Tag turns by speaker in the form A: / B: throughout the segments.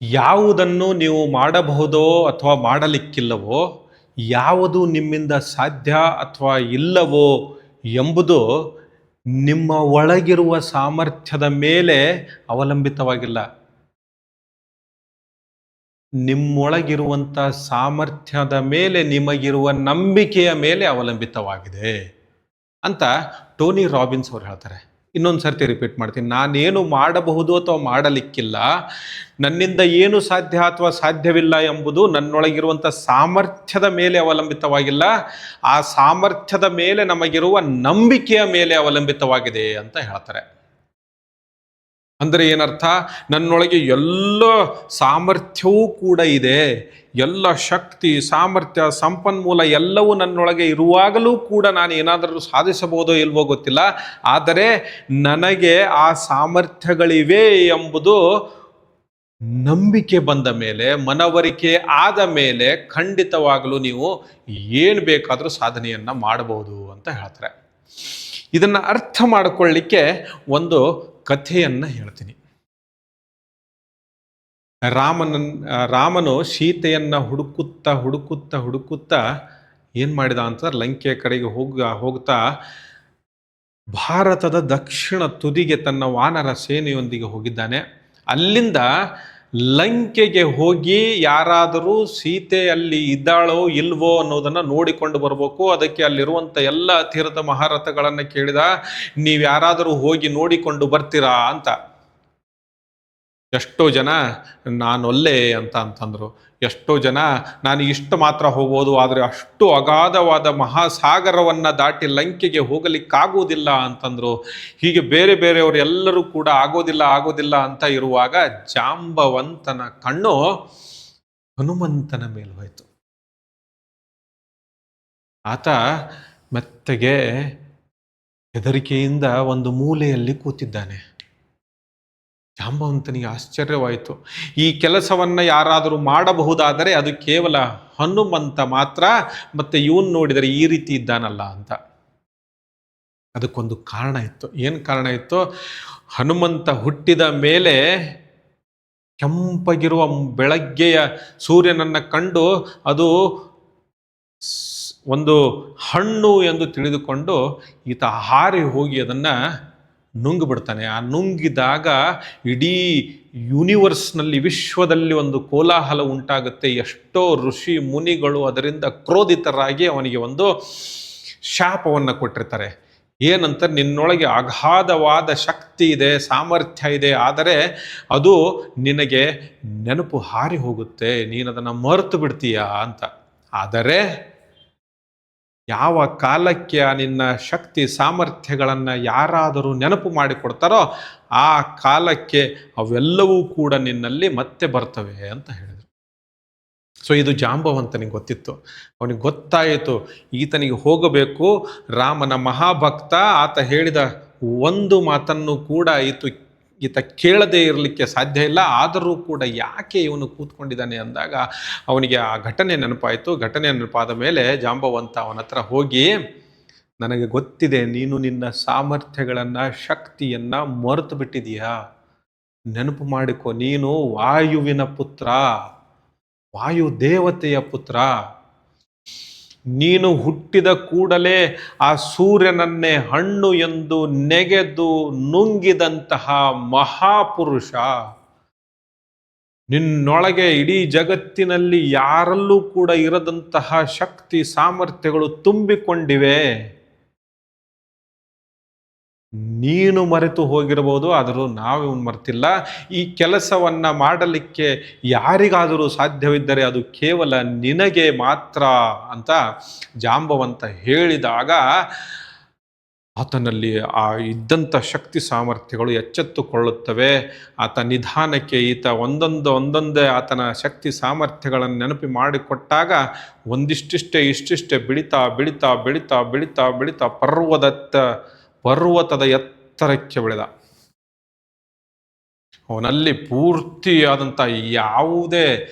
A: ಯಾವುದನ್ನು ನೀವು ಮಾಡಬಹುದೋ ಅಥವಾ ಮಾಡಲಿಕ್ಕಿಲ್ಲವೋ, ಯಾವುದು ನಿಮ್ಮಿಂದ ಸಾಧ್ಯ ಅಥವಾ ಇಲ್ಲವೋ ಎಂಬುದು ನಿಮ್ಮ ಒಳಗಿರುವ ಸಾಮರ್ಥ್ಯದ ಮೇಲೆ ಅವಲಂಬಿತವಾಗಿಲ್ಲ. ನಿಮ್ಮೊಳಗಿರುವಂಥ ಸಾಮರ್ಥ್ಯದ ಮೇಲೆ ನಿಮಗಿರುವ ನಂಬಿಕೆಯ ಮೇಲೆ ಅವಲಂಬಿತವಾಗಿದೆ ಅಂತ ಟೋನಿ ರಾಬಿನ್ಸ್ ಅವರು ಹೇಳ್ತಾರೆ. ಇನ್ನೊಂದು ಸರ್ತಿ ರಿಪೀಟ್ ಮಾಡ್ತೀನಿ, ನಾನೇನು ಮಾಡಬಹುದು ಅಥವಾ ಮಾಡಲಿಕ್ಕಿಲ್ಲ, ನನ್ನಿಂದ ಏನು ಸಾಧ್ಯ ಅಥವಾ ಸಾಧ್ಯವಿಲ್ಲ ಎಂಬುದು ನನ್ನೊಳಗಿರುವಂಥ ಸಾಮರ್ಥ್ಯದ ಮೇಲೆ ಅವಲಂಬಿತವಾಗಿಲ್ಲ, ಆ ಸಾಮರ್ಥ್ಯದ ಮೇಲೆ ನಮಗಿರುವ ನಂಬಿಕೆಯ ಮೇಲೆ ಅವಲಂಬಿತವಾಗಿದೆ ಅಂತ ಹೇಳ್ತಾರೆ. ಅಂದರೆ ಏನರ್ಥ? ನನ್ನೊಳಗೆ ಎಲ್ಲ ಸಾಮರ್ಥ್ಯವೂ ಕೂಡ ಇದೆ, ಎಲ್ಲ ಶಕ್ತಿ, ಸಾಮರ್ಥ್ಯ, ಸಂಪನ್ಮೂಲ ಎಲ್ಲವೂ ನನ್ನೊಳಗೆ ಇರುವಾಗಲೂ ಕೂಡ ನಾನು ಏನಾದರೂ ಸಾಧಿಸಬಹುದೋ ಇಲ್ವೋ ಗೊತ್ತಿಲ್ಲ, ಆದರೆ ನನಗೆ ಆ ಸಾಮರ್ಥ್ಯಗಳಿವೆ ಎಂಬುದು ನಂಬಿಕೆ ಬಂದ ಮೇಲೆ, ಮನವರಿಕೆ ಆದ ಮೇಲೆ ಖಂಡಿತವಾಗಲೂ ನೀವು ಏನು ಬೇಕಾದರೂ ಸಾಧನೆಯನ್ನು ಮಾಡಬಹುದು ಅಂತ ಹೇಳ್ತಾರೆ. ಇದನ್ನು ಅರ್ಥ ಮಾಡಿಕೊಳ್ಳಿಕ್ಕೆ ಒಂದು ಕಥೆಯನ್ನು ಹೇಳ್ತೀನಿ. ರಾಮನು ಸೀತೆಯನ್ನು ಹುಡುಕುತ್ತಾ ಏನು ಮಾಡಿದ ಅಂತ ಲಂಕೆಯ ಕಡೆಗೆ ಹೋಗ್ತಾ ಭಾರತದ ದಕ್ಷಿಣ ತುದಿಗೆ ತನ್ನ ವಾನರ ಸೇನೆಯೊಂದಿಗೆ ಹೋಗಿದ್ದಾನೆ. ಅಲ್ಲಿಂದ ಲಂಕೆಗೆ ಹೋಗಿ ಯಾರಾದರೂ ಸೀತೆ ಅಲ್ಲಿ ಇದ್ದಾಳೋ ಇಲ್ವೋ ಅನ್ನೋದನ್ನು ನೋಡಿಕೊಂಡು ಬರಬೇಕು. ಅದಕ್ಕೆ ಅಲ್ಲಿರುವಂಥ ಎಲ್ಲ ತೀರದ ಮಹಾರಥಗಳನ್ನು ಕೇಳಿದ, ನೀವು ಯಾರಾದರೂ ಹೋಗಿ ನೋಡಿಕೊಂಡು ಬರ್ತೀರಾ ಅಂತ. ಎಷ್ಟೋ ಜನ ನಾನೊಲ್ಲೆ ಅಂತಂದರು. ಎಷ್ಟೋ ಜನ ನಾನು ಇಷ್ಟು ಮಾತ್ರ ಹೋಗ್ಬೋದು, ಆದರೆ ಅಷ್ಟು ಅಗಾಧವಾದ ಮಹಾಸಾಗರವನ್ನು ದಾಟಿ ಲಂಕೆಗೆ ಹೋಗಲಿಕ್ಕಾಗೋದಿಲ್ಲ ಅಂತಂದರು. ಹೀಗೆ ಬೇರೆ ಬೇರೆಯವರು ಎಲ್ಲರೂ ಕೂಡ ಆಗೋದಿಲ್ಲ ಅಂತ ಇರುವಾಗ ಜಾಂಬವಂತನ ಕಣ್ಣು ಹನುಮಂತನ ಮೇಲೆ ಹೋಯಿತು. ಆತ ಮೆತ್ತಗೆ ಹೆದರಿಕೆಯಿಂದ ಒಂದು ಮೂಲೆಯಲ್ಲಿ ಕೂತಿದ್ದಾನೆ. ಜಾಂಬವಂತನಿಗೆ ಆಶ್ಚರ್ಯವಾಯಿತು. ಈ ಕೆಲಸವನ್ನು ಯಾರಾದರೂ ಮಾಡಬಹುದಾದರೆ ಅದು ಕೇವಲ ಹನುಮಂತ ಮಾತ್ರ, ಮತ್ತೆ ಇವನು ನೋಡಿದರೆ ಈ ರೀತಿ ಇದ್ದಾನಲ್ಲ ಅಂತ. ಅದಕ್ಕೊಂದು ಕಾರಣ ಇತ್ತು. ಏನು ಕಾರಣ ಇತ್ತು? ಹನುಮಂತ ಹುಟ್ಟಿದ ಮೇಲೆ ಕೆಂಪಗಿರುವ ಬೆಳಗ್ಗೆಯ ಸೂರ್ಯನನ್ನು ಕಂಡು ಅದು ಒಂದು ಹಣ್ಣು ಎಂದು ತಿಳಿದುಕೊಂಡು ಈತ ಹಾರಿ ಹೋಗಿ ಅದನ್ನು ನುಂಗಿಬಿಡ್ತಾನೆ. ಆ ನುಂಗಿದಾಗ ಇಡೀ ಯೂನಿವರ್ಸ್ನಲ್ಲಿ, ವಿಶ್ವದಲ್ಲಿ ಒಂದು ಕೋಲಾಹಲ ಉಂಟಾಗುತ್ತೆ. ಎಷ್ಟೋ ಋಷಿ ಮುನಿಗಳು ಅದರಿಂದ ಕ್ರೋಧಿತರಾಗಿ ಅವನಿಗೆ ಒಂದು ಶಾಪವನ್ನು ಕೊಟ್ಟಿರ್ತಾರೆ. ಏನಂತ, ನಿನ್ನೊಳಗೆ ಅಗಾಧವಾದ ಶಕ್ತಿ ಇದೆ, ಸಾಮರ್ಥ್ಯ ಇದೆ, ಆದರೆ ಅದು ನಿನಗೆ ನೆನಪು ಹಾರಿ ಹೋಗುತ್ತೆ, ನೀನದನ್ನು ಮರೆತು ಬಿಡ್ತೀಯಾ ಅಂತ. ಆದರೆ ಯಾವ ಕಾಲಕ್ಕೆ ನಿನ್ನ ಶಕ್ತಿ ಸಾಮರ್ಥ್ಯಗಳನ್ನು ಯಾರಾದರೂ ನೆನಪು ಮಾಡಿಕೊಡ್ತಾರೋ ಆ ಕಾಲಕ್ಕೆ ಅವೆಲ್ಲವೂ ಕೂಡ ನಿನ್ನಲ್ಲಿ ಮತ್ತೆ ಬರ್ತವೆ ಅಂತ ಹೇಳಿದರು. ಸೊ ಇದು ಜಾಂಬವಂತನಿಗೆ ಗೊತ್ತಿತ್ತು. ಅವನಿಗೆ ಗೊತ್ತಾಯಿತು, ಈತನಿಗೆ ಹೋಗಬೇಕು. ರಾಮನ ಮಹಾಭಕ್ತ, ಆತ ಹೇಳಿದ ಒಂದು ಮಾತನ್ನು ಕೂಡ ಈತ ಕೇಳದೇ ಇರಲಿಕ್ಕೆ ಸಾಧ್ಯ ಇಲ್ಲ. ಆದರೂ ಕೂಡ ಯಾಕೆ ಇವನು ಕೂತ್ಕೊಂಡಿದ್ದಾನೆ ಅಂದಾಗ ಅವನಿಗೆ ಆ ಘಟನೆ ನೆನಪಾಯಿತು. ಘಟನೆ ನೆನಪಾದ ಮೇಲೆ ಜಾಂಬವಂತ ಅವನ ಹತ್ರ ಹೋಗಿ, ನನಗೆ ಗೊತ್ತಿದೆ ನೀನು ನಿನ್ನ ಸಾಮರ್ಥ್ಯಗಳನ್ನು, ಶಕ್ತಿಯನ್ನು ಮರೆತು ಬಿಟ್ಟಿದೀಯಾ. ನೆನಪು ಮಾಡಿಕೊ, ನೀನು ವಾಯುವಿನ ಪುತ್ರ, ವಾಯು ದೇವತೆಯ ಪುತ್ರ. ನೀನು ಹುಟ್ಟಿದ ಕೂಡಲೇ ಆ ಸೂರ್ಯನನ್ನೇ ಹಣ್ಣು ಎಂದು ನೆಗೆದು ನುಂಗಿದಂತಹ ಮಹಾಪುರುಷ. ನಿನ್ನೊಳಗೆ ಇಡೀ ಜಗತ್ತಿನಲ್ಲಿ ಯಾರಲ್ಲೂ ಕೂಡ ಇರದಂತಹ ಶಕ್ತಿ ಸಾಮರ್ಥ್ಯಗಳು ತುಂಬಿಕೊಂಡಿವೆ. ನೀನು ಮರೆತು ಹೋಗಿರಬಹುದು, ಆದರೂ ನಾವು ಮರೆತಿಲ್ಲ. ಈ ಕೆಲಸವನ್ನು ಮಾಡಲಿಕ್ಕೆ ಯಾರಿಗಾದರೂ ಸಾಧ್ಯವಿದ್ದರೆ ಅದು ಕೇವಲ ನಿನಗೆ ಮಾತ್ರ ಅಂತ ಜಾಂಬವಂತ ಹೇಳಿದಾಗ ಆತನಲ್ಲಿ ಆ ಇದ್ದಂಥ ಶಕ್ತಿ ಸಾಮರ್ಥ್ಯಗಳು ಎಚ್ಚೆತ್ತುಕೊಳ್ಳುತ್ತವೆ. ಆತ ನಿಧಾನಕ್ಕೆ ಈತ ಒಂದೊಂದೇ ಆತನ ಶಕ್ತಿ ಸಾಮರ್ಥ್ಯಗಳನ್ನು ನೆನಪು ಮಾಡಿಕೊಟ್ಟಾಗ ಇಷ್ಟಿಷ್ಟೇ ಬೆಳೀತಾ ಪರ್ವತದ ಎತ್ತರಕ್ಕೆ ಬೆಳೆದ. ಅವನಲ್ಲಿ ಪೂರ್ತಿಯಾದಂಥ ಯಾವುದೇ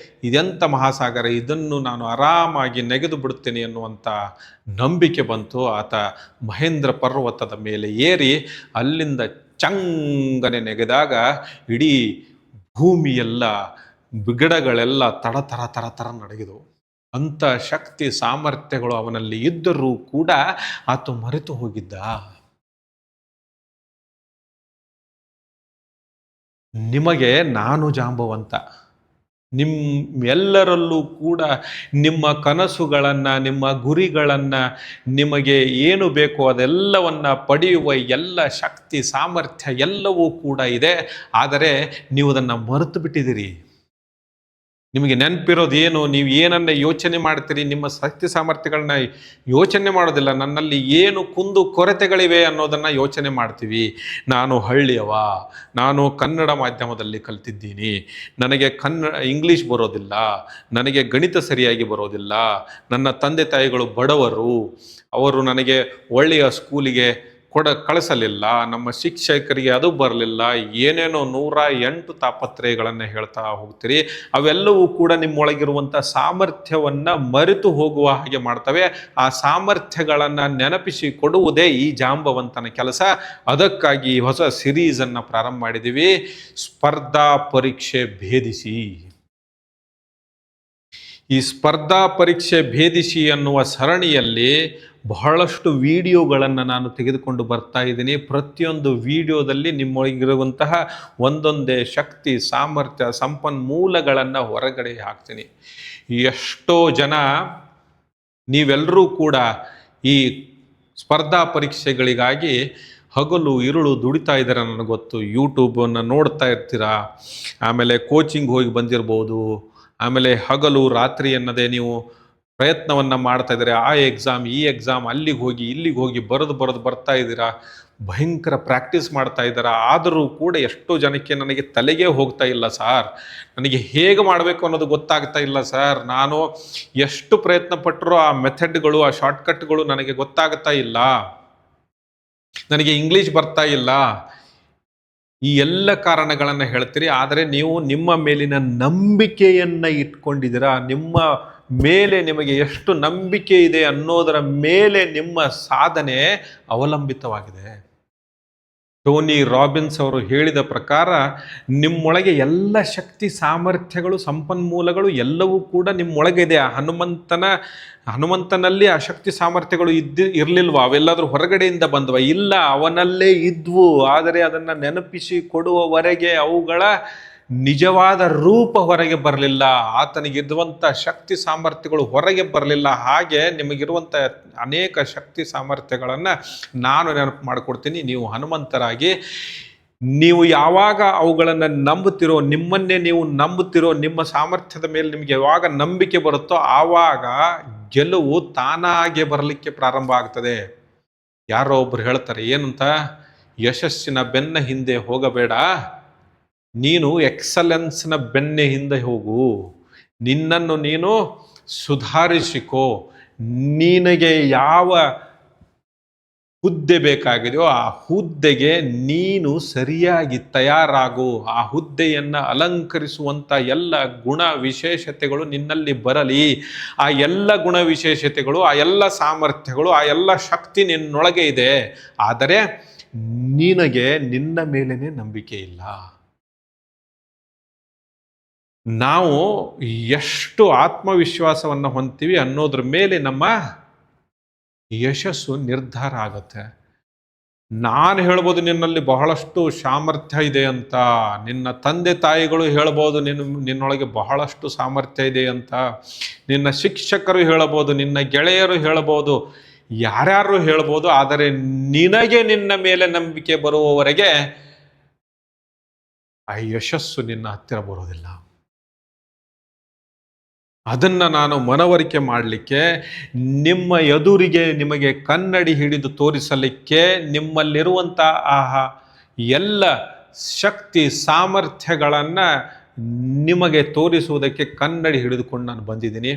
A: ಇದೆಂಥ ಮಹಾಸಾಗರ, ಇದನ್ನು ನಾನು ಆರಾಮಾಗಿ ನೆಗೆದು ಬಿಡುತ್ತೇನೆ ಎನ್ನುವಂಥ ನಂಬಿಕೆ ಬಂತು. ಆತ ಮಹೇಂದ್ರ ಪರ್ವತದ ಮೇಲೆ ಏರಿ ಅಲ್ಲಿಂದ ಚಂಗನೆ ನೆಗೆದಾಗ ಇಡೀ ಭೂಮಿಯೆಲ್ಲ ಗಿಡಗಳೆಲ್ಲ ತಡ ತರ ತರ ತರ ನಡಗಿದವು. ಅಂಥ ಶಕ್ತಿ ಸಾಮರ್ಥ್ಯಗಳು ಅವನಲ್ಲಿ ಇದ್ದರೂ ಕೂಡ ಆತ ಮರೆತು ಹೋಗಿದ್ದ. ನಿಮಗೆ ನಾನು ಜಾಂಬವಂತ. ಎಲ್ಲರಲ್ಲೂ ಕೂಡ ನಿಮ್ಮ ಕನಸುಗಳನ್ನು, ನಿಮ್ಮ ಗುರಿಗಳನ್ನು, ನಿಮಗೆ ಏನು ಬೇಕೋ ಅದೆಲ್ಲವನ್ನು ಪಡೆಯುವ ಎಲ್ಲ ಶಕ್ತಿ ಸಾಮರ್ಥ್ಯ ಎಲ್ಲವೂ ಕೂಡ ಇದೆ. ಆದರೆ ನೀವು ಅದನ್ನು ಮರೆತು ಬಿಟ್ಟಿದ್ದೀರಿ. ನಿಮಗೆ ನೆನಪಿರೋದು ಏನು? ನೀವು ಏನನ್ನ ಯೋಚನೆ ಮಾಡ್ತೀರಿ, ನಿಮ್ಮ ಶಕ್ತಿ ಸಾಮರ್ಥ್ಯಗಳನ್ನ ಯೋಚನೆ ಮಾಡೋದಿಲ್ಲ. ನನ್ನಲ್ಲಿ ಏನು ಕುಂದು ಕೊರತೆಗಳಿವೆ ಅನ್ನೋದನ್ನು ಯೋಚನೆ ಮಾಡ್ತೀವಿ. ನಾನು ಹಳ್ಳಿಯವ, ನಾನು ಕನ್ನಡ ಮಾಧ್ಯಮದಲ್ಲಿ ಕಲ್ತಿದ್ದೀನಿ, ನನಗೆ ಇಂಗ್ಲೀಷ್ ಬರೋದಿಲ್ಲ, ನನಗೆ ಗಣಿತ ಸರಿಯಾಗಿ ಬರೋದಿಲ್ಲ, ನನ್ನ ತಂದೆ ತಾಯಿಗಳು ಬಡವರು, ಅವರು ನನಗೆ ಒಳ್ಳೆಯ ಸ್ಕೂಲಿಗೆ ಕಳಿಸಲಿಲ್ಲ, ನಮ್ಮ ಶಿಕ್ಷಕರಿಗೆ ಅದು ಬರಲಿಲ್ಲ, ಏನೇನೋ 108 ತಾಪತ್ರಯಗಳನ್ನು ಹೇಳ್ತಾ ಹೋಗ್ತೀರಿ. ಅವೆಲ್ಲವೂ ಕೂಡ ನಿಮ್ಮೊಳಗಿರುವಂಥ ಸಾಮರ್ಥ್ಯವನ್ನು ಮರೆತು ಹೋಗುವ ಹಾಗೆ ಮಾಡ್ತವೆ. ಆ ಸಾಮರ್ಥ್ಯಗಳನ್ನು ನೆನಪಿಸಿ ಕೊಡುವುದೇ ಈ ಜಾಂಬವಂತನ ಕೆಲಸ. ಅದಕ್ಕಾಗಿ ಹೊಸ ಸಿರೀಸನ್ನು ಪ್ರಾರಂಭ ಮಾಡಿದ್ದೀವಿ, ಸ್ಪರ್ಧಾ ಪರೀಕ್ಷೆ ಭೇದಿಸಿ. ಈ ಸ್ಪರ್ಧಾ ಪರೀಕ್ಷೆ ಭೇದಿಸಿ ಅನ್ನುವ ಸರಣಿಯಲ್ಲಿ ಬಹಳಷ್ಟು ವಿಡಿಯೋಗಳನ್ನು ನಾನು ತೆಗೆದುಕೊಂಡು ಬರ್ತಾ ಇದ್ದೀನಿ. ಪ್ರತಿಯೊಂದು ವಿಡಿಯೋದಲ್ಲಿ ನಿಮ್ಮೊಳಗಿರುವಂತಹ ಒಂದೊಂದೇ ಶಕ್ತಿ ಸಾಮರ್ಥ್ಯ ಸಂಪನ್ಮೂಲಗಳನ್ನು ಹೊರಗಡೆ ಹಾಕ್ತೀನಿ. ಎಷ್ಟೋ ಜನ ನೀವೆಲ್ಲರೂ ಕೂಡ ಈ ಸ್ಪರ್ಧಾ ಪರೀಕ್ಷೆಗಳಿಗಾಗಿ ಹಗಲು ಇರುಳು ದುಡಿತಾ ಇದ್ದಾರೆ, ನನಗೆ ಗೊತ್ತು. ಯೂಟ್ಯೂಬನ್ನು ನೋಡ್ತಾ ಇರ್ತೀರಾ, ಆಮೇಲೆ ಕೋಚಿಂಗ್ ಹೋಗಿ ಬಂದಿರ್ಬೋದು, ಆಮೇಲೆ ಹಗಲು ರಾತ್ರಿ ಅನ್ನದೇ ನೀವು ಪ್ರಯತ್ನವನ್ನು ಮಾಡ್ತಾ ಇದ್ದಾರೆ. ಆ ಎಕ್ಸಾಮ್ ಈ ಎಕ್ಸಾಮ್, ಅಲ್ಲಿಗೆ ಹೋಗಿ ಇಲ್ಲಿಗೆ ಹೋಗಿ ಬರೆದು ಬರ್ತಾ ಇದ್ದೀರಾ, ಭಯಂಕರ ಪ್ರಾಕ್ಟೀಸ್ ಮಾಡ್ತಾ ಇದ್ದೀರಾ. ಆದರೂ ಕೂಡ ಎಷ್ಟೋ ಜನಕ್ಕೆ ನನಗೆ ತಲೆಗೆ ಹೋಗ್ತಾ ಇಲ್ಲ ಸರ್, ನನಗೆ ಹೇಗೆ ಮಾಡಬೇಕು ಅನ್ನೋದು ಗೊತ್ತಾಗ್ತಾ ಇಲ್ಲ ಸರ್, ನಾನು ಎಷ್ಟು ಪ್ರಯತ್ನ ಪಟ್ಟರೂ ಆ ಮೆಥಡ್ಗಳು, ಆ ಶಾರ್ಟ್ಕಟ್ಗಳು ನನಗೆ ಗೊತ್ತಾಗ್ತಾ ಇಲ್ಲ, ನನಗೆ ಇಂಗ್ಲೀಷ್ ಬರ್ತಾ ಇಲ್ಲ, ಈ ಎಲ್ಲ ಕಾರಣಗಳನ್ನು ಹೇಳ್ತೀರಿ. ಆದರೆ ನೀವು ನಿಮ್ಮ ಮೇಲಿನ ನಂಬಿಕೆಯನ್ನು ಇಟ್ಕೊಂಡಿದ್ದೀರಾ. ನಿಮ್ಮ ಮೇಲೆ ನಿಮಗೆ ಎಷ್ಟು ನಂಬಿಕೆ ಇದೆ ಅನ್ನೋದರ ಮೇಲೆ ನಿಮ್ಮ ಸಾಧನೆ ಅವಲಂಬಿತವಾಗಿದೆ. ಟೋನಿ ರಾಬಿನ್ಸ್ ಅವರು ಹೇಳಿದ ಪ್ರಕಾರ ನಿಮ್ಮೊಳಗೆ ಎಲ್ಲ ಶಕ್ತಿ ಸಾಮರ್ಥ್ಯಗಳು ಸಂಪನ್ಮೂಲಗಳು ಎಲ್ಲವೂ ಕೂಡ ನಿಮ್ಮೊಳಗೆ ಇದೆ. ಹನುಮಂತನಲ್ಲಿ ಆ ಶಕ್ತಿ ಸಾಮರ್ಥ್ಯಗಳು ಇರಲಿಲ್ವ? ಅವೆಲ್ಲಾದ್ರೂ ಹೊರಗಡೆಯಿಂದ ಬಂದವ? ಇಲ್ಲ, ಅವನಲ್ಲೇ ಇದ್ವು. ಆದರೆ ಅದನ್ನು ನೆನಪಿಸಿ ಕೊಡುವವರೆಗೆ ಅವುಗಳ ನಿಜವಾದ ರೂಪ ಹೊರಗೆ ಬರಲಿಲ್ಲ. ಆತನಿಗಿರುವಂಥ ಶಕ್ತಿ ಸಾಮರ್ಥ್ಯಗಳು ಹೊರಗೆ ಬರಲಿಲ್ಲ. ಹಾಗೆ ನಿಮಗಿರುವಂಥ ಅನೇಕ ಶಕ್ತಿ ಸಾಮರ್ಥ್ಯಗಳನ್ನು ನಾನು ನೆನಪು ಮಾಡಿಕೊಡ್ತೀನಿ. ನೀವು ಹನುಮಂತರಾಗಿ, ನೀವು ಯಾವಾಗ ಅವುಗಳನ್ನು ನಂಬುತ್ತಿರೋ, ನಿಮ್ಮನ್ನೇ ನೀವು ನಂಬುತ್ತಿರೋ, ನಿಮ್ಮ ಸಾಮರ್ಥ್ಯದ ಮೇಲೆ ನಿಮಗೆ ಯಾವಾಗ ನಂಬಿಕೆ ಬರುತ್ತೋ ಆವಾಗ ಗೆಲುವು ತಾನಾಗೆ ಬರಲಿಕ್ಕೆ ಪ್ರಾರಂಭ ಆಗ್ತದೆ. ಯಾರೋ ಒಬ್ರು ಹೇಳ್ತಾರೆ, ಏನಂತ? ಯಶಸ್ಸಿನ ಬೆನ್ನ ಹಿಂದೆ ಹೋಗಬೇಡ, ನೀನು ಎಕ್ಸಲೆನ್ಸ್ನ ಬೆನ್ನೆ ಹಿಂದೆ ಹೋಗು, ನಿನ್ನನ್ನು ನೀನು ಸುಧಾರಿಸಿಕೋ, ನಿನಗೆ ಯಾವ ಹುದ್ದೆ ಬೇಕಾಗಿದೆಯೋ ಆ ಹುದ್ದೆಗೆ ನೀನು ಸರಿಯಾಗಿ ತಯಾರಾಗು, ಆ ಹುದ್ದೆಯನ್ನು ಅಲಂಕರಿಸುವಂಥ ಎಲ್ಲ ಗುಣ ವಿಶೇಷತೆಗಳು ನಿನ್ನಲ್ಲಿ ಬರಲಿ. ಆ ಎಲ್ಲ ಗುಣ ವಿಶೇಷತೆಗಳು, ಆ ಎಲ್ಲ ಸಾಮರ್ಥ್ಯಗಳು, ಆ ಎಲ್ಲ ಶಕ್ತಿ ನಿನ್ನೊಳಗೆ ಇದೆ. ಆದರೆ ನಿನಗೆ ನಿನ್ನ ಮೇಲೇನೆ ನಂಬಿಕೆ ಇಲ್ಲ. ನಾವು ಎಷ್ಟು ಆತ್ಮವಿಶ್ವಾಸವನ್ನು ಹೊಂದ್ತೀವಿ ಅನ್ನೋದ್ರ ಮೇಲೆ ನಮ್ಮ ಯಶಸ್ಸು ನಿರ್ಧಾರ ಆಗುತ್ತೆ. ನಾನು ಹೇಳ್ಬೋದು ನಿನ್ನಲ್ಲಿ ಬಹಳಷ್ಟು ಸಾಮರ್ಥ್ಯ ಇದೆ ಅಂತ, ನಿನ್ನ ತಂದೆ ತಾಯಿಗಳು ಹೇಳ್ಬೋದು ನಿನ್ನೊಳಗೆ ಬಹಳಷ್ಟು ಸಾಮರ್ಥ್ಯ ಇದೆ ಅಂತ, ನಿನ್ನ ಶಿಕ್ಷಕರು ಹೇಳ್ಬೋದು, ನಿನ್ನ ಗೆಳೆಯರು ಹೇಳ್ಬೋದು, ಯಾರ್ಯಾರು ಹೇಳ್ಬೋದು. ಆದರೆ ನಿನಗೆ ನಿನ್ನ ಮೇಲೆ ನಂಬಿಕೆ ಬರುವವರೆಗೆ ಆ ಯಶಸ್ಸು ನಿನ್ನ ಹತ್ತಿರ ಬರೋದಿಲ್ಲ. ಅದನ್ನು ನಾನು ಮನವರಿಕೆ ಮಾಡಲಿಕ್ಕೆ, ನಿಮ್ಮ ಎದುರಿಗೆ ನಿಮಗೆ ಕನ್ನಡಿ ಹಿಡಿದು ತೋರಿಸಲಿಕ್ಕೆ, ನಿಮ್ಮಲ್ಲಿರುವಂಥ ಎಲ್ಲ ಶಕ್ತಿ ಸಾಮರ್ಥ್ಯಗಳನ್ನು ನಿಮಗೆ ತೋರಿಸುವುದಕ್ಕೆ ಕನ್ನಡಿ ಹಿಡಿದುಕೊಂಡು ನಾನು ಬಂದಿದ್ದೀನಿ.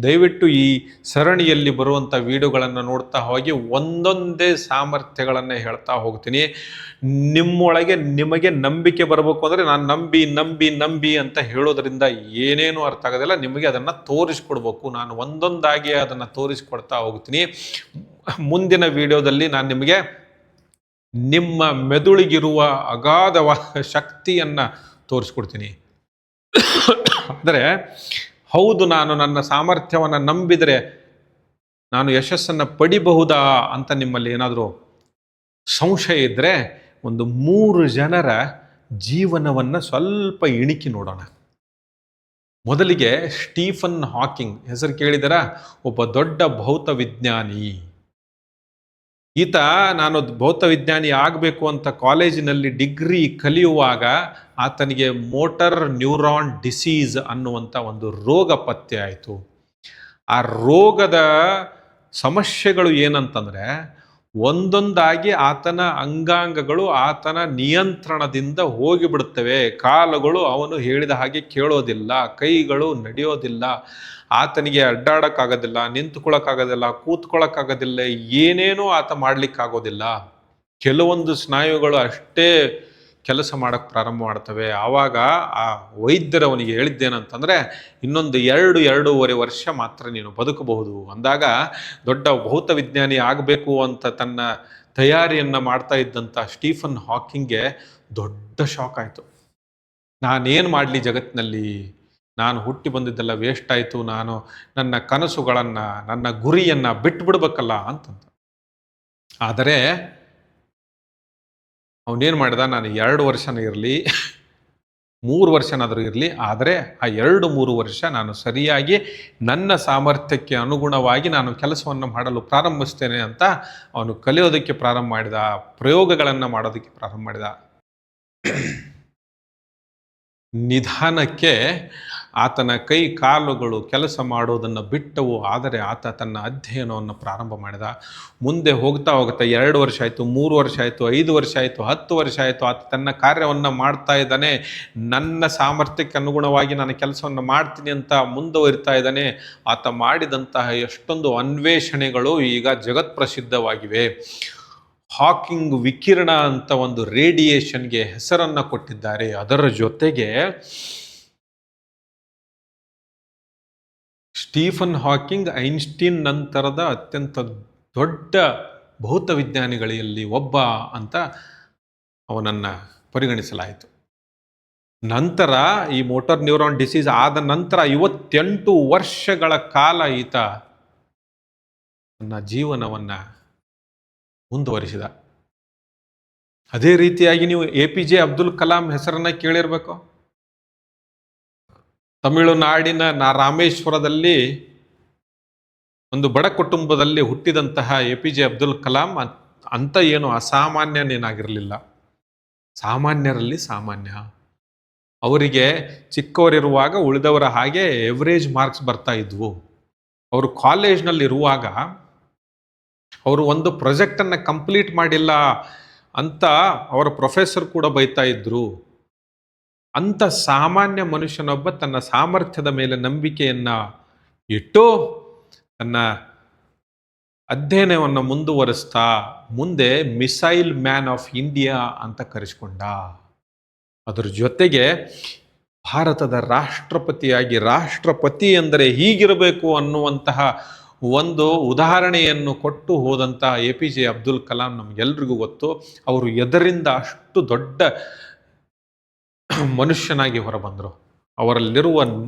A: ದಯವಿಟ್ಟು ಈ ಸರಣಿಯಲ್ಲಿ ಬರುವಂಥ ವಿಡಿಯೋಗಳನ್ನು ನೋಡ್ತಾ ಹೋಗಿ ಒಂದೊಂದೇ ಸಾಮರ್ಥ್ಯಗಳನ್ನು ಹೇಳ್ತಾ ಹೋಗ್ತೀನಿ. ನಿಮ್ಮೊಳಗೆ ನಿಮಗೆ ನಂಬಿಕೆ ಬರಬೇಕು ಅಂದರೆ ನಾನು ನಂಬಿ ನಂಬಿ ನಂಬಿ ಅಂತ ಹೇಳೋದ್ರಿಂದ ಏನೇನೂ ಅರ್ಥ ಆಗೋದಿಲ್ಲ. ನಿಮಗೆ ಅದನ್ನು ತೋರಿಸ್ಕೊಡ್ಬೇಕು. ನಾನು ಒಂದೊಂದಾಗಿ ಅದನ್ನು ತೋರಿಸ್ಕೊಡ್ತಾ ಹೋಗ್ತೀನಿ. ಮುಂದಿನ ವಿಡಿಯೋದಲ್ಲಿ ನಾನು ನಿಮಗೆ ನಿಮ್ಮ ಮೆದುಳಿಗಿರುವ ಅಗಾಧವಾದ ಶಕ್ತಿಯನ್ನು ತೋರಿಸ್ಕೊಡ್ತೀನಿ. ಆದರೆ ಹೌದು, ನಾನು ನನ್ನ ಸಾಮರ್ಥ್ಯವನ್ನು ನಂಬಿದರೆ ನಾನು ಯಶಸ್ಸನ್ನು ಪಡಿಬಹುದಾ ಅಂತ ನಿಮ್ಮಲ್ಲಿ ಏನಾದರೂ ಸಂಶಯ ಇದ್ದರೆ ಒಂದು 3 ಜನರ ಜೀವನವನ್ನು ಸ್ವಲ್ಪ ಇಣಿಕಿ ನೋಡೋಣ. ಮೊದಲಿಗೆ ಸ್ಟೀಫನ್ ಹಾಕಿಂಗ್ ಹೆಸರು ಕೇಳಿದರ? ಒಬ್ಬ ದೊಡ್ಡ ಭೌತ ವಿಜ್ಞಾನಿ. ಈತ ನಾನು ಭೌತ ವಿಜ್ಞಾನಿ ಆಗಬೇಕು ಅಂತ ಕಾಲೇಜಿನಲ್ಲಿ ಡಿಗ್ರಿ ಕಲಿಯುವಾಗ ಆತನಿಗೆ ಮೋಟರ್ ನ್ಯೂರಾನ್ ಡಿಸೀಸ್ ಅನ್ನುವಂಥ ಒಂದು ರೋಗ ಪತ್ತೆ ಆಯಿತು. ಆ ರೋಗದ ಸಮಸ್ಯೆಗಳು ಏನಂತಂದರೆ, ಒಂದೊಂದಾಗಿ ಆತನ ಅಂಗಾಂಗಗಳು ಆತನ ನಿಯಂತ್ರಣದಿಂದ ಹೋಗಿಬಿಡುತ್ತವೆ. ಕಾಲುಗಳು ಅವನು ಹೇಳಿದ ಹಾಗೆ ಕೇಳೋದಿಲ್ಲ, ಕೈಗಳು ನಡೆಯೋದಿಲ್ಲ, ಆತನಿಗೆ ಅಡ್ಡಾಡೋಕ್ಕಾಗೋದಿಲ್ಲ, ನಿಂತ್ಕೊಳ್ಳೋಕ್ಕಾಗೋದಿಲ್ಲ, ಕೂತ್ಕೊಳ್ಳೋಕ್ಕಾಗೋದಿಲ್ಲ, ಏನೇನೂ ಆತ ಮಾಡಲಿಕ್ಕಾಗೋದಿಲ್ಲ. ಕೆಲವೊಂದು ಸ್ನಾಯುಗಳು ಅಷ್ಟೇ ಕೆಲಸ ಮಾಡೋಕ್ಕೆ ಪ್ರಾರಂಭ ಮಾಡ್ತವೆ. ಆವಾಗ ಆ ವೈದ್ಯರವನಿಗೆ ಹೇಳಿದ್ದೇನಂತಂದರೆ, ಇನ್ನೊಂದು 2-2.5 ವರ್ಷ ಮಾತ್ರ ನೀನು ಬದುಕಬಹುದು ಅಂದಾಗ, ದೊಡ್ಡ ಭೌತ ವಿಜ್ಞಾನಿ ಆಗಬೇಕು ಅಂತ ತನ್ನ ತಯಾರಿಯನ್ನು ಮಾಡ್ತಾ ಇದ್ದಂಥ ಸ್ಟೀಫನ್ ಹಾಕಿಂಗ್ಗೆ ದೊಡ್ಡ ಶಾಕ್ ಆಯಿತು. ನಾನೇನು ಮಾಡಲಿ ಜಗತ್ತಿನಲ್ಲಿ, ನಾನು ಹುಟ್ಟಿ ಬಂದಿದ್ದೆಲ್ಲ ವೇಸ್ಟ್ ಆಯಿತು, ನಾನು ನನ್ನ ಕನಸುಗಳನ್ನು ನನ್ನ ಗುರಿಯನ್ನು ಬಿಟ್ಬಿಡ್ಬೇಕಲ್ಲ ಅಂತಂತ. ಆದರೆ ಅವನೇನು ಮಾಡಿದ, ನಾನು 2 ವರ್ಷನೇ ಇರಲಿ 3 ವರ್ಷನಾದರೂ ಇರಲಿ, ಆದರೆ ಆ 2-3 ವರ್ಷ ನಾನು ಸರಿಯಾಗಿ ನನ್ನ ಸಾಮರ್ಥ್ಯಕ್ಕೆ ಅನುಗುಣವಾಗಿ ನಾನು ಕೆಲಸವನ್ನು ಮಾಡಲು ಪ್ರಾರಂಭಿಸ್ತೇನೆ ಅಂತ ಅವನು ಕಲಿಯೋದಕ್ಕೆ ಪ್ರಾರಂಭ ಮಾಡಿದ, ಪ್ರಯೋಗಗಳನ್ನು ಮಾಡೋದಕ್ಕೆ ಪ್ರಾರಂಭ ಮಾಡಿದ. ನಿಧಾನಕ್ಕೆ ಆತನ ಕೈ ಕಾಲುಗಳು ಕೆಲಸ ಮಾಡೋದನ್ನು ಬಿಟ್ಟವು. ಆದರೆ ಆತ ತನ್ನ ಅಧ್ಯಯನವನ್ನು ಪ್ರಾರಂಭ ಮಾಡಿದ. ಮುಂದೆ ಹೋಗ್ತಾ 2 ವರ್ಷ ಆಯಿತು, 3 ವರ್ಷ ಆಯಿತು, 5 ವರ್ಷ ಆಯಿತು, 10 ವರ್ಷ ಆಯಿತು. ಆತ ತನ್ನ ಕಾರ್ಯವನ್ನು ಮಾಡ್ತಾ ಇದ್ದಾನೆ. ನನ್ನ ಸಾಮರ್ಥ್ಯಕ್ಕೆ ಅನುಗುಣವಾಗಿ ನಾನು ಕೆಲಸವನ್ನು ಮಾಡ್ತೀನಿ ಅಂತ ಮುಂದುವರಿತಾ ಇದ್ದಾನೆ. ಆತ ಮಾಡಿದಂತಹ ಎಷ್ಟೊಂದು ಅನ್ವೇಷಣೆಗಳು ಈಗ ಜಗತ್ಪ್ರಸಿದ್ಧವಾಗಿವೆ. ಹಾಕಿಂಗ್ ವಿಕಿರಣ ಅಂತ ಒಂದು ರೇಡಿಯೇಷನ್ಗೆ ಹೆಸರನ್ನು ಕೊಟ್ಟಿದ್ದಾರೆ. ಅದರ ಜೊತೆಗೆ ಸ್ಟೀಫನ್ ಹಾಕಿಂಗ್ ಐನ್ಸ್ಟೀನ್ ನಂತರದ ಅತ್ಯಂತ ದೊಡ್ಡ ಭೌತ ವಿಜ್ಞಾನಿಗಳಲ್ಲಿ ಒಬ್ಬ ಅಂತ ಅವನನ್ನು ಪರಿಗಣಿಸಲಾಯಿತು. ನಂತರ ಈ ಮೋಟಾರ್ ನ್ಯೂರಾನ್ ಡಿಸೀಸ್ ಆದ ನಂತರ 58 ವರ್ಷಗಳ ಕಾಲ ಈತ ತನ್ನ ಜೀವನವನ್ನು ಮುಂದುವರಿಸಿದ. ಅದೇ ರೀತಿಯಾಗಿ ನೀವು APJ ಅಬ್ದುಲ್ ಕಲಾಂ ಹೆಸರನ್ನ ಕೇಳಿರ್ಬೇಕು. ತಮಿಳುನಾಡಿನ ರಾಮೇಶ್ವರದಲ್ಲಿ ಒಂದು ಬಡ ಕುಟುಂಬದಲ್ಲಿ ಹುಟ್ಟಿದಂತಹ APJ ಅಬ್ದುಲ್ ಕಲಾಂ ಅಂತ ಏನು ಅಸಾಮಾನ್ಯನೇನಾಗಿರಲಿಲ್ಲ, ಸಾಮಾನ್ಯರಲ್ಲಿ ಸಾಮಾನ್ಯ. ಅವರಿಗೆ ಚಿಕ್ಕವರಿರುವಾಗ ಉಳಿದವರ ಹಾಗೆ ಎವರೇಜ್ ಮಾರ್ಕ್ಸ್ ಬರ್ತಾ ಇದ್ವು. ಅವರು ಕಾಲೇಜ್ನಲ್ಲಿರುವಾಗ ಅವರು ಒಂದು ಪ್ರಾಜೆಕ್ಟನ್ನು ಕಂಪ್ಲೀಟ್ ಮಾಡಿಲ್ಲ ಅಂತ ಅವರ ಪ್ರೊಫೆಸರ್ ಕೂಡ ಬೈತಾ ಇದ್ರು. ಅಂಥ ಸಾಮಾನ್ಯ ಮನುಷ್ಯನೊಬ್ಬ ತನ್ನ ಸಾಮರ್ಥ್ಯದ ಮೇಲೆ ನಂಬಿಕೆಯನ್ನು ಇಟ್ಟು ತನ್ನ ಅಧ್ಯಯನವನ್ನು ಮುಂದುವರಿಸ್ತಾ ಮುಂದೆ ಮಿಸೈಲ್ ಮ್ಯಾನ್ ಆಫ್ ಇಂಡಿಯಾ ಅಂತ ಕರೆಸಿಕೊಂಡ. ಅದರ ಜೊತೆಗೆ ಭಾರತದ ರಾಷ್ಟ್ರಪತಿಯಾಗಿ, ರಾಷ್ಟ್ರಪತಿ ಅಂದರೆ ಹೀಗಿರಬೇಕು ಅನ್ನುವಂತಹ ಒಂದು ಉದಾಹರಣೆಯನ್ನು ಕೊಟ್ಟು ಹೋದಂಥ APJ ಅಬ್ದುಲ್ ಕಲಾಂ ನಮಗೆಲ್ರಿಗೂ ಗೊತ್ತು. ಅವರು ಎದರಿಂದ ಅಷ್ಟು ದೊಡ್ಡ ಮನುಷ್ಯನಾಗಿ ಹೊರಬಂದರು, ಅವರಲ್ಲಿರುವ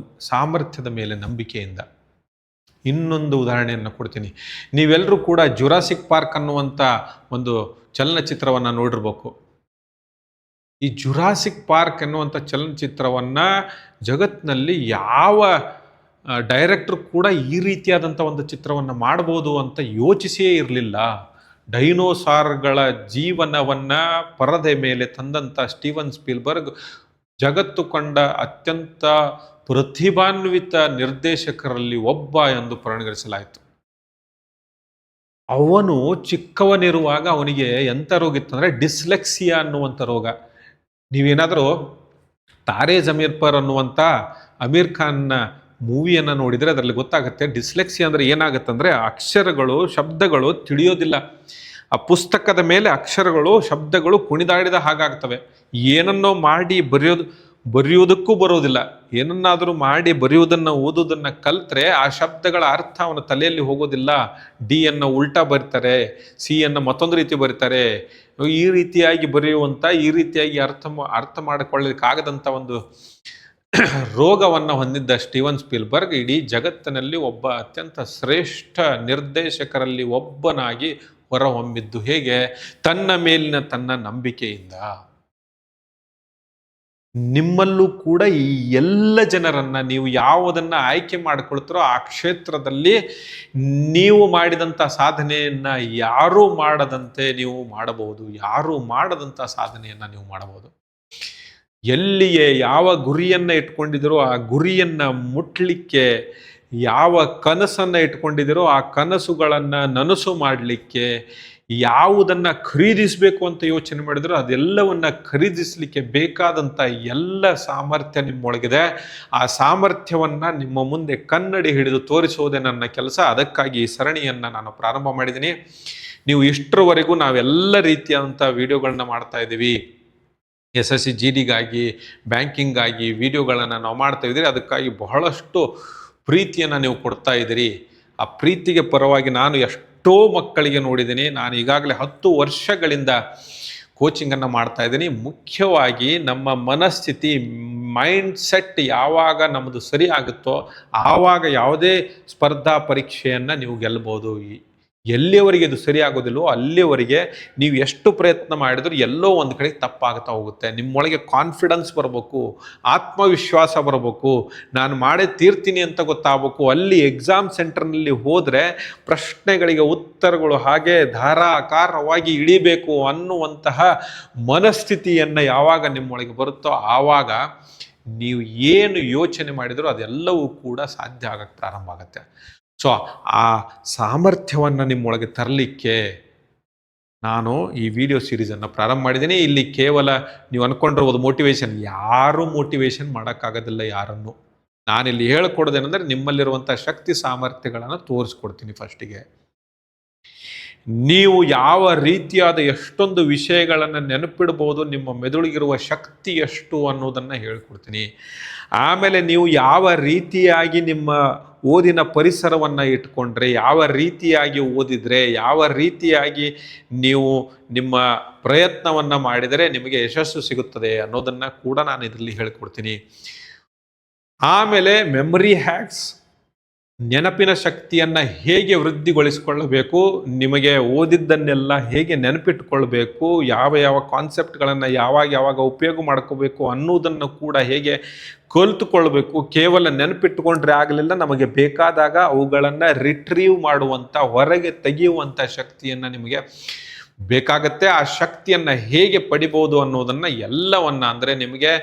A: ಸಾಮರ್ಥ್ಯದ ಮೇಲೆ ನಂಬಿಕೆಯಿಂದ. ಇನ್ನೊಂದು ಉದಾಹರಣೆಯನ್ನು ಕೊಡ್ತೀನಿ. ನೀವೆಲ್ಲರೂ ಕೂಡ ಜುರಾಸಿಕ್ ಪಾರ್ಕ್ ಅನ್ನುವಂಥ ಒಂದು ಚಲನಚಿತ್ರವನ್ನು ನೋಡಿರ್ಬೇಕು. ಈ ಜುರಾಸಿಕ್ ಪಾರ್ಕ್ ಎನ್ನುವಂಥ ಚಲನಚಿತ್ರವನ್ನು ಜಗತ್ತಿನಲ್ಲಿ ಯಾವ ಡೈರೆಕ್ಟರ್ ಕೂಡ ಈ ರೀತಿಯಾದಂಥ ಒಂದು ಚಿತ್ರವನ್ನು ಮಾಡ್ಬೋದು ಅಂತ ಯೋಚಿಸಿಯೇ ಇರಲಿಲ್ಲ. ಡೈನೋಸಾರ್ಗಳ ಜೀವನವನ್ನು ಪರದೆ ಮೇಲೆ ತಂದಂಥ ಸ್ಟೀವನ್ ಸ್ಪೀಲ್ಬರ್ಗ್ ಜಗತ್ತು ಕಂಡ ಅತ್ಯಂತ ಪ್ರತಿಭಾನ್ವಿತ ನಿರ್ದೇಶಕರಲ್ಲಿ ಒಬ್ಬ ಎಂದು ಪರಿಗಣಿಸಲಾಯಿತು. ಅವನು ಚಿಕ್ಕವನಿರುವಾಗ ಅವನಿಗೆ ಎಂಥ ರೋಗ ಇತ್ತಂದರೆ ಡಿಸ್ಲೆಕ್ಸಿಯಾ ಅನ್ನುವಂಥ ರೋಗ. ನೀವೇನಾದರೂ ತಾರೇ ಜಮೀರ್ ಪರ್ ಅನ್ನುವಂಥ ಅಮೀರ್ ಖಾನ್ನ ಮೂವಿಯನ್ನು ನೋಡಿದರೆ ಅದರಲ್ಲಿ ಗೊತ್ತಾಗುತ್ತೆ. ಡಿಸ್ಲೆಕ್ಸಿಯಾ ಅಂದರೆ ಏನಾಗುತ್ತಂದರೆ ಅಕ್ಷರಗಳು, ಶಬ್ದಗಳು ತಿಳಿಯೋದಿಲ್ಲ. ಆ ಪುಸ್ತಕದ ಮೇಲೆ ಅಕ್ಷರಗಳು, ಶಬ್ದಗಳು ಕುಣಿದಾಡಿದ ಹಾಗಾಗ್ತವೆ. ಏನನ್ನೋ ಮಾಡಿ ಬರೆಯುವುದಕ್ಕೂ ಬರೋದಿಲ್ಲ. ಏನನ್ನಾದರೂ ಮಾಡಿ ಬರೆಯುವುದನ್ನು, ಓದುವುದನ್ನು ಕಲ್ತ್ರೆ ಆ ಶಬ್ದಗಳ ಅರ್ಥ ಅವನ ತಲೆಯಲ್ಲಿ ಹೋಗೋದಿಲ್ಲ. ಡಿಯನ್ನು ಉಲ್ಟಾ ಬರೀತಾರೆ, ಸಿಯನ್ನು ಮತ್ತೊಂದು ರೀತಿ ಬರೀತಾರೆ. ಈ ರೀತಿಯಾಗಿ ಬರೆಯುವಂಥ, ಈ ರೀತಿಯಾಗಿ ಅರ್ಥ ಮಾಡಿಕೊಳ್ಳಲಿಕ್ಕಾಗದಂಥ ಒಂದು ರೋಗವನ್ನು ಹೊಂದಿದ್ದ ಸ್ಟೀವನ್ ಸ್ಪೀಲ್ಬರ್ಗ್ ಇಡೀ ಜಗತ್ತಿನಲ್ಲಿ ಒಬ್ಬ ಅತ್ಯಂತ ಶ್ರೇಷ್ಠ ನಿರ್ದೇಶಕರಲ್ಲಿ ಒಬ್ಬನಾಗಿ ಹೊರಹೊಮ್ಮಿದ್ದು ಹೇಗೆ? ತನ್ನ ಮೇಲಿನ ತನ್ನ ನಂಬಿಕೆಯಿಂದ. ನಿಮ್ಮಲ್ಲೂ ಕೂಡ ಈ ಎಲ್ಲ ಜನರನ್ನ ನೀವು ಯಾವುದನ್ನ ಆಯ್ಕೆ ಮಾಡಿಕೊಳ್ತಾರೋ ಆ ಕ್ಷೇತ್ರದಲ್ಲಿ ನೀವು ಮಾಡಿದಂಥ ಸಾಧನೆಯನ್ನ ಯಾರೂ ಮಾಡದಂತೆ ನೀವು ಮಾಡಬಹುದು, ಯಾರೂ ಮಾಡದಂಥ ಸಾಧನೆಯನ್ನ ನೀವು ಮಾಡಬಹುದು. ಎಲ್ಲಿಯೇ ಯಾವ ಗುರಿಯನ್ನ ಇಟ್ಕೊಂಡಿದ್ದೀರೋ ಆ ಗುರಿಯನ್ನ ಮುಟ್ಲಿಕ್ಕೆ, ಯಾವ ಕನಸನ್ನ ಇಟ್ಕೊಂಡಿದ್ದೀರೋ ಆ ಕನಸುಗಳನ್ನ ನನಸು ಮಾಡಲಿಕ್ಕೆ, ಯಾವುದನ್ನ ಖರೀದಿಸಬೇಕು ಅಂತ ಯೋಚನೆ ಮಾಡಿದ್ರು ಅದೆಲ್ಲವನ್ನ ಖರೀದಿಸಲಿಕ್ಕೆ ಬೇಕಾದಂಥ ಎಲ್ಲ ಸಾಮರ್ಥ್ಯ ನಿಮ್ಮೊಳಗಿದೆ. ಆ ಸಾಮರ್ಥ್ಯವನ್ನ ನಿಮ್ಮ ಮುಂದೆ ಕನ್ನಡಿ ಹಿಡಿದು ತೋರಿಸುವುದೇ ನನ್ನ ಕೆಲಸ. ಅದಕ್ಕಾಗಿ ಈ ಸರಣಿಯನ್ನ ನಾನು ಪ್ರಾರಂಭ ಮಾಡಿದ್ದೀನಿ. ನೀವು ಇಷ್ಟರವರೆಗೂ ನಾವೆಲ್ಲ ರೀತಿಯಾದಂಥ ವಿಡಿಯೋಗಳನ್ನ ಮಾಡ್ತಾ ಇದ್ದೀವಿ. SSC GDಗಾಗಿ, ಬ್ಯಾಂಕಿಂಗಾಗಿ ವಿಡಿಯೋಗಳನ್ನು ನಾವು ಮಾಡ್ತಾ ಇದ್ದೀರಿ. ಅದಕ್ಕಾಗಿ ಬಹಳಷ್ಟು ಪ್ರೀತಿಯನ್ನು ನೀವು ಕೊಡ್ತಾ ಇದ್ದೀರಿ. ಆ ಪ್ರೀತಿಗೆ ಪರವಾಗಿ ನಾನು ಎಷ್ಟೋ ಮಕ್ಕಳಿಗೆ ನೋಡಿದ್ದೀನಿ. ನಾನು ಈಗಾಗಲೇ 10 ವರ್ಷಗಳಿಂದ ಕೋಚಿಂಗನ್ನು ಮಾಡ್ತಾ ಇದ್ದೀನಿ. ಮುಖ್ಯವಾಗಿ ನಮ್ಮ ಮನಸ್ಥಿತಿ, ಮೈಂಡ್ ಸೆಟ್ ಯಾವಾಗ ನಮ್ಮದು ಸರಿ ಆಗುತ್ತೋ ಆವಾಗ ಯಾವುದೇ ಸ್ಪರ್ಧಾ ಪರೀಕ್ಷೆಯನ್ನು ನೀವು ಗೆಲ್ಲಬಹುದು. ಎಲ್ಲಿಯವರೆಗೆ ಇದು ಸರಿ ಆಗೋದಿಲ್ಲವೋ ಅಲ್ಲಿಯವರೆಗೆ ನೀವು ಎಷ್ಟು ಪ್ರಯತ್ನ ಮಾಡಿದ್ರು ಎಲ್ಲೋ ಒಂದು ಕಡೆ ತಪ್ಪಾಗ್ತಾ ಹೋಗುತ್ತೆ. ನಿಮ್ಮೊಳಗೆ ಕಾನ್ಫಿಡೆನ್ಸ್ ಬರಬೇಕು, ಆತ್ಮವಿಶ್ವಾಸ ಬರಬೇಕು, ನಾನು ಮಾಡೇ ತೀರ್ತೀನಿ ಅಂತ ಗೊತ್ತಾಗಬೇಕು. ಅಲ್ಲಿ ಎಕ್ಸಾಮ್ ಸೆಂಟರ್ನಲ್ಲಿ ಹೋದರೆ ಪ್ರಶ್ನೆಗಳಿಗೆ ಉತ್ತರಗಳು ಹಾಗೆ ಧಾರಾಕಾರವಾಗಿ ಇಳಿಬೇಕು ಅನ್ನುವಂತಹ ಮನಸ್ಥಿತಿಯನ್ನು ಯಾವಾಗ ನಿಮ್ಮೊಳಗೆ ಬರುತ್ತೋ ಆವಾಗ ನೀವು ಏನು ಯೋಚನೆ ಮಾಡಿದರೂ ಅದೆಲ್ಲವೂ ಕೂಡ ಸಾಧ್ಯ ಆಗಕ್ಕೆ ಪ್ರಾರಂಭ ಆಗುತ್ತೆ. ಸೊ ಆ ಸಾಮರ್ಥ್ಯವನ್ನು ನಿಮ್ಮೊಳಗೆ ತರಲಿಕ್ಕೆ ನಾನು ಈ ವಿಡಿಯೋ ಸೀರೀಸನ್ನು ಪ್ರಾರಂಭ ಮಾಡಿದ್ದೀನಿ. ಇಲ್ಲಿ ಕೇವಲ ನೀವು ಅಂದ್ಕೊಂಡಿರ್ಬೋದು ಮೋಟಿವೇಶನ್, ಯಾರೂ ಮೋಟಿವೇಶನ್ ಮಾಡೋಕ್ಕಾಗೋದಿಲ್ಲ ಯಾರನ್ನು. ನಾನಿಲ್ಲಿ ಹೇಳಿಕೊಡೋದೇನೆಂದರೆ ನಿಮ್ಮಲ್ಲಿರುವಂಥ ಶಕ್ತಿ ಸಾಮರ್ಥ್ಯಗಳನ್ನು ತೋರಿಸ್ಕೊಡ್ತೀನಿ. ಫಸ್ಟಿಗೆ ನೀವು ಯಾವ ರೀತಿಯಾದ ಎಷ್ಟೊಂದು ವಿಷಯಗಳನ್ನು ನೆನಪಿಡ್ಬೋದು, ನಿಮ್ಮ ಮೆದುಳಿಗಿರುವ ಶಕ್ತಿ ಎಷ್ಟು ಅನ್ನೋದನ್ನು ಹೇಳ್ಕೊಡ್ತೀನಿ. ಆಮೇಲೆ ನೀವು ಯಾವ ರೀತಿಯಾಗಿ ನಿಮ್ಮ ಓದಿನ ಪರಿಸರವನ್ನು ಇಟ್ಕೊಂಡ್ರೆ, ಯಾವ ರೀತಿಯಾಗಿ ಓದಿದರೆ, ಯಾವ ರೀತಿಯಾಗಿ ನೀವು ನಿಮ್ಮ ಪ್ರಯತ್ನವನ್ನು ಮಾಡಿದರೆ ನಿಮಗೆ ಯಶಸ್ಸು ಸಿಗುತ್ತದೆ ಅನ್ನೋದನ್ನು ಕೂಡ ನಾನು ಇದರಲ್ಲಿ ಹೇಳ್ಕೊಡ್ತೀನಿ. ಆಮೇಲೆ ಮೆಮರಿ ಹ್ಯಾಕ್ಸ್, ನೆನಪಿನ ಶಕ್ತಿಯನ್ನು ಹೇಗೆ ವೃದ್ಧಿಗೊಳಿಸಿಕೊಳ್ಳಬೇಕು, ನಿಮಗೆ ಓದಿದ್ದನ್ನೆಲ್ಲ ಹೇಗೆ ನೆನಪಿಟ್ಕೊಳ್ಬೇಕು, ಯಾವ ಯಾವ ಕಾನ್ಸೆಪ್ಟ್ಗಳನ್ನು ಯಾವಾಗ ಉಪಯೋಗ ಮಾಡ್ಕೋಬೇಕು ಅನ್ನೋದನ್ನು ಕೂಡ ಹೇಗೆ ಕಲಿತುಕೊಳ್ಬೇಕು. ಕೇವಲ ನೆನಪಿಟ್ಟುಕೊಂಡ್ರೆ ಆಗಲಿಲ್ಲ, ನಮಗೆ ಬೇಕಾದಾಗ ಅವುಗಳನ್ನು ರಿಟ್ರೀವ್ ಮಾಡುವಂಥ, ಹೊರಗೆ ತೆಗೆಯುವಂಥ ಶಕ್ತಿಯನ್ನು ನಿಮಗೆ ಬೇಕಾಗತ್ತೆ. ಆ ಶಕ್ತಿಯನ್ನು ಹೇಗೆ ಪಡಿಬೋದು ಅನ್ನೋದನ್ನು ಎಲ್ಲವನ್ನ, ಅಂದರೆ ನಿಮಗೆ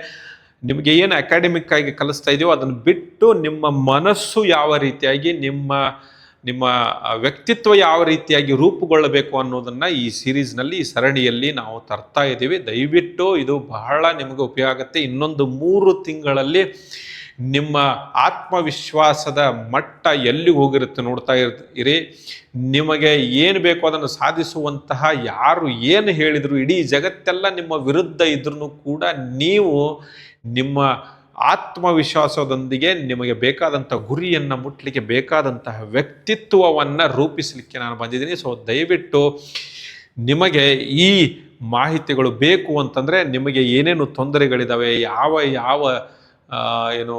A: ಏನು ಅಕಾಡೆಮಿಕ್ ಆಗಿ ಕಲಿಸ್ತಾ ಇದೆಯೋ ಅದನ್ನು ಬಿಟ್ಟು ನಿಮ್ಮ ಮನಸ್ಸು ಯಾವ ರೀತಿಯಾಗಿ, ನಿಮ್ಮ ವ್ಯಕ್ತಿತ್ವ ಯಾವ ರೀತಿಯಾಗಿ ರೂಪುಗೊಳ್ಳಬೇಕು ಅನ್ನೋದನ್ನು ಈ ಸೀರೀಸ್ನಲ್ಲಿ, ಈ ಸರಣಿಯಲ್ಲಿ ನಾವು ತರ್ತಾ ಇದ್ದೀವಿ. ದಯವಿಟ್ಟು ಇದು ಬಹಳ ನಿಮಗೆ ಉಪಯೋಗ ಆಗುತ್ತೆ. ಇನ್ನೊಂದು 3 ತಿಂಗಳಲ್ಲಿ ನಿಮ್ಮ ಆತ್ಮವಿಶ್ವಾಸದ ಮಟ್ಟ ಎಲ್ಲಿಗೆ ಹೋಗಿರುತ್ತೆ ನೋಡ್ತಾ ಇರಿ. ನಿಮಗೆ ಏನು ಬೇಕೋ ಅದನ್ನು ಸಾಧಿಸುವಂತಹ, ಯಾರು ಏನು ಹೇಳಿದ್ರು, ಇಡೀ ಜಗತ್ತೆಲ್ಲ ನಿಮ್ಮ ವಿರುದ್ಧ ಇದ್ರೂ ಕೂಡ ನೀವು ನಿಮ್ಮ ಆತ್ಮವಿಶ್ವಾಸದೊಂದಿಗೆ ನಿಮಗೆ ಬೇಕಾದಂಥ ಗುರಿಯನ್ನು ಮುಟ್ಲಿಕ್ಕೆ ಬೇಕಾದಂತಹ ವ್ಯಕ್ತಿತ್ವವನ್ನು ರೂಪಿಸಲಿಕ್ಕೆ ನಾನು ಬಂದಿದ್ದೀನಿ. ಸೊ ದಯವಿಟ್ಟು ನಿಮಗೆ ಈ ಮಾಹಿತಿಗಳು ಬೇಕು ಅಂತಂದರೆ, ನಿಮಗೆ ಏನೇನು ತೊಂದರೆಗಳಿದ್ದಾವೆ, ಯಾವ ಏನು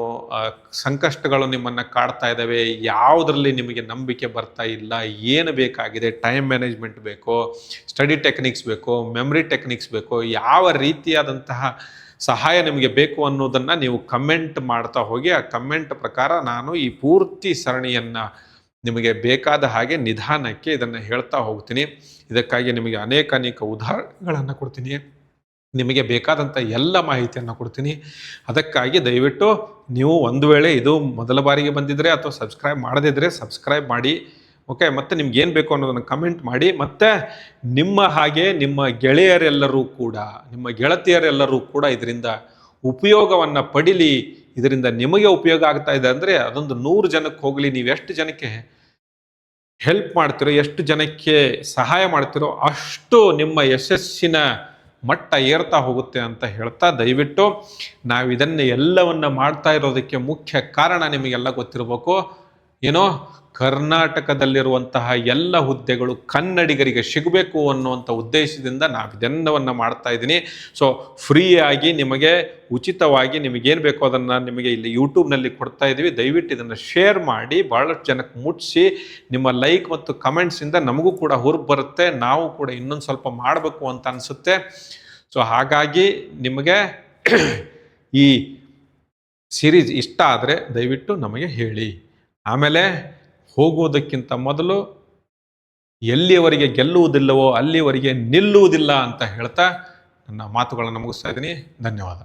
A: ಸಂಕಷ್ಟಗಳು ನಿಮ್ಮನ್ನು ಕಾಡ್ತಾ ಇದ್ದಾವೆ, ಯಾವುದರಲ್ಲಿ ನಿಮಗೆ ನಂಬಿಕೆ ಬರ್ತಾ ಇಲ್ಲ, ಏನು ಬೇಕಾಗಿದೆ, ಟೈಮ್ ಮ್ಯಾನೇಜ್ಮೆಂಟ್ ಬೇಕೋ, ಸ್ಟಡಿ ಟೆಕ್ನಿಕ್ಸ್ ಬೇಕೋ, ಮೆಮರಿ ಟೆಕ್ನಿಕ್ಸ್ ಬೇಕೋ, ಯಾವ ರೀತಿಯಾದಂತಹ ಸಹಾಯ ನಿಮಗೆ ಬೇಕು ಅನ್ನೋದನ್ನು ನೀವು ಕಮೆಂಟ್ ಮಾಡ್ತಾ ಹೋಗಿ. ಆ ಕಮೆಂಟ್ ಪ್ರಕಾರ ನಾನು ಈ ಪೂರ್ತಿ ಸರಣಿಯನ್ನು ನಿಮಗೆ ಬೇಕಾದ ಹಾಗೆ ನಿಧಾನಕ್ಕೆ ಇದನ್ನು ಹೇಳ್ತಾ ಹೋಗ್ತೀನಿ. ಇದಕ್ಕಾಗಿ ನಿಮಗೆ ಅನೇಕ ಉದಾಹರಣೆಗಳನ್ನು ಕೊಡ್ತೀನಿ, ನಿಮಗೆ ಬೇಕಾದಂಥ ಎಲ್ಲ ಮಾಹಿತಿಯನ್ನು ಕೊಡ್ತೀನಿ. ಅದಕ್ಕಾಗಿ ದಯವಿಟ್ಟು ನೀವು ಒಂದು ವೇಳೆ ಇದು ಮೊದಲ ಬಾರಿಗೆ ಬಂದಿದ್ದರೆ ಅಥವಾ ಸಬ್ಸ್ಕ್ರೈಬ್ ಮಾಡದಿದ್ದರೆ ಸಬ್ಸ್ಕ್ರೈಬ್ ಮಾಡಿ. ಓಕೆ, ಮತ್ತು ನಿಮ್ಗೆ ಏನು ಬೇಕು ಅನ್ನೋದನ್ನು ಕಮೆಂಟ್ ಮಾಡಿ. ಮತ್ತು ನಿಮ್ಮ ಹಾಗೆ ನಿಮ್ಮ ಗೆಳೆಯರೆಲ್ಲರೂ ಕೂಡ, ನಿಮ್ಮ ಗೆಳತಿಯರೆಲ್ಲರೂ ಕೂಡ ಇದರಿಂದ ಉಪಯೋಗವನ್ನು ಪಡೀಲಿ. ಇದರಿಂದ ನಿಮಗೆ ಉಪಯೋಗ ಆಗ್ತಾ ಇದೆ ಅಂದರೆ ಅದೊಂದು 100 ಜನಕ್ಕೆ ಹೋಗಲಿ. ನೀವು ಎಷ್ಟು ಜನಕ್ಕೆ ಹೆಲ್ಪ್ ಮಾಡ್ತಿರೋ, ಎಷ್ಟು ಜನಕ್ಕೆ ಸಹಾಯ ಮಾಡ್ತಿರೋ ಅಷ್ಟು ನಿಮ್ಮ ಯಶಸ್ಸಿನ ಮಟ್ಟ ಏರ್ತಾ ಹೋಗುತ್ತೆ ಅಂತ ಹೇಳ್ತಾ, ದಯವಿಟ್ಟು ನಾವು ಇದನ್ನು ಎಲ್ಲವನ್ನ ಮಾಡ್ತಾ ಇರೋದಕ್ಕೆ ಮುಖ್ಯ ಕಾರಣ ನಿಮಗೆಲ್ಲ ಗೊತ್ತಿರಬೇಕು. ಏನೋ ಕರ್ನಾಟಕದಲ್ಲಿರುವಂತಹ ಎಲ್ಲ ಹುದ್ದೆಗಳು ಕನ್ನಡಿಗರಿಗೆ ಸಿಗಬೇಕು ಅನ್ನುವಂಥ ಉದ್ದೇಶದಿಂದ ನಾವು ಇದೆಲ್ಲವನ್ನು ಮಾಡ್ತಾ ಇದ್ದೀನಿ. ಸೊ ಫ್ರೀಯಾಗಿ ನಿಮಗೆ ಉಚಿತವಾಗಿ ನಿಮಗೇನು ಬೇಕೋ ಅದನ್ನು ನಿಮಗೆ ಇಲ್ಲಿ ಯೂಟ್ಯೂಬ್ನಲ್ಲಿ ಕೊಡ್ತಾ ಇದ್ದೀವಿ. ದಯವಿಟ್ಟು ಇದನ್ನು ಶೇರ್ ಮಾಡಿ, ಭಾಳಷ್ಟು ಜನಕ್ಕೆ ಮುಟ್ಟಿಸಿ. ನಿಮ್ಮ ಲೈಕ್ ಮತ್ತು ಕಮೆಂಟ್ಸಿಂದ ನಮಗೂ ಕೂಡ ಹುರುಪು ಬರುತ್ತೆ, ನಾವು ಕೂಡ ಇನ್ನೊಂದು ಸ್ವಲ್ಪ ಮಾಡಬೇಕು ಅಂತ ಅನಿಸುತ್ತೆ. ಸೊ ಹಾಗಾಗಿ ನಿಮಗೆ ಈ ಸೀರೀಸ್ ಇಷ್ಟ ಆದರೆ ದಯವಿಟ್ಟು ನಮಗೆ ಹೇಳಿ. ಆಮೇಲೆ ಹೋಗುವುದಕ್ಕಿಂತ ಮೊದಲು ಎಲ್ಲಿಯವರೆಗೆ ಗೆಲ್ಲುವುದಿಲ್ಲವೋ ಅಲ್ಲಿಯವರೆಗೆ ನಿಲ್ಲುವುದಿಲ್ಲ ಅಂತ ಹೇಳ್ತಾ ನನ್ನ ಮಾತುಗಳನ್ನು ಮುಗಿಸ್ತಾ ಇದ್ದೀನಿ. ಧನ್ಯವಾದ.